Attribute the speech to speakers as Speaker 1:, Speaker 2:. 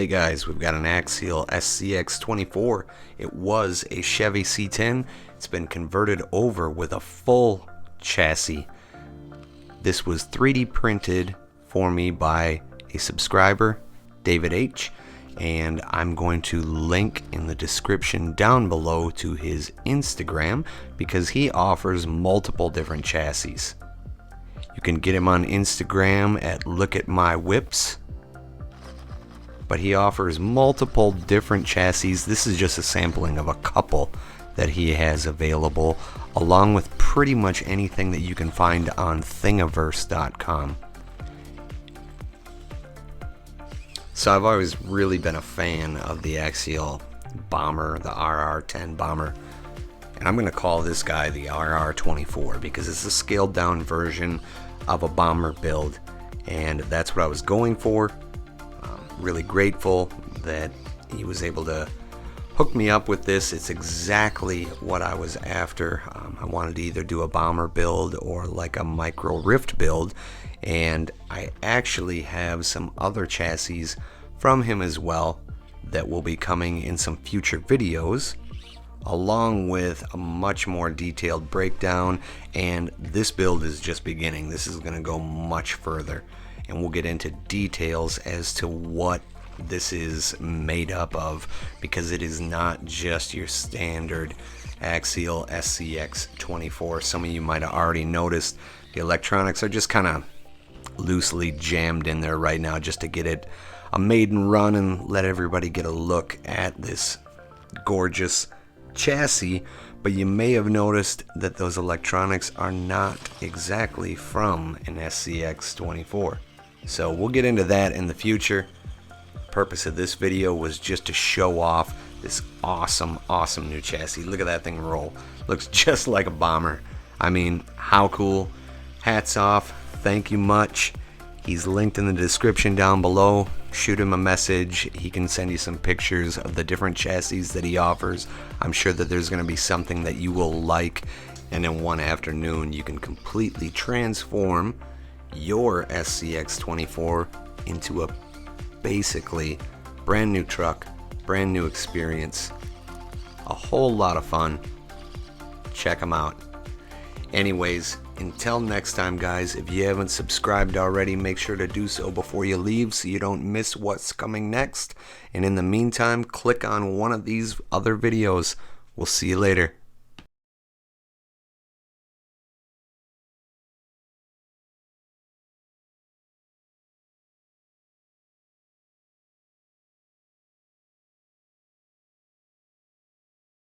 Speaker 1: Hey guys, we've got an Axial SCX24. It was a Chevy C10. It's been converted over with a full chassis. This was 3D printed for me by a subscriber, David H. And I'm going to link in the description down below to his Instagram because he offers multiple different chassis. You can get him on Instagram at Look at My Whips. But he offers multiple different chassis. This is just a sampling of a couple that he has available, along with pretty much anything that you can find on thingiverse.com. So I've always really been a fan of the Axial bomber, the RR10 bomber, and I'm going to call this guy the RR24 because it's a scaled down version of a bomber build, and that's what I was going for. Really grateful that he was able to hook me up with this. It's exactly what I was after. I wanted to either do a bomber build or like a micro rift build, and I actually have some other chassis from him as well that will be coming in some future videos, along with a much more detailed breakdown. And this build is just beginning. This is going to go much further, and we'll get into details as to what this is made up of, because it is not just your standard Axial SCX24. Some of you might have already noticed the electronics are just kind of loosely jammed in there right now just to get it a maiden run and let everybody get a look at this gorgeous chassis. But you may have noticed that those electronics are not exactly from an SCX24. So we'll get into that in the future. The purpose of this video was just to show off this awesome new chassis. Look at that thing roll. Looks just like a bomber. I mean, how cool. Hats off. Thank you much. He's linked in the description down below. Shoot him a message. He can send you some pictures of the different chassis that he offers. I'm sure that there's going to be something that you will like, and in one afternoon you can completely transform your SCX24 into a basically brand new truck, brand new experience, a whole lot of fun. Check them out. Anyways, until next time guys, if you haven't subscribed already, make sure to do so before you leave so you don't miss what's coming next. And in the meantime, click on one of these other videos. We'll see you later.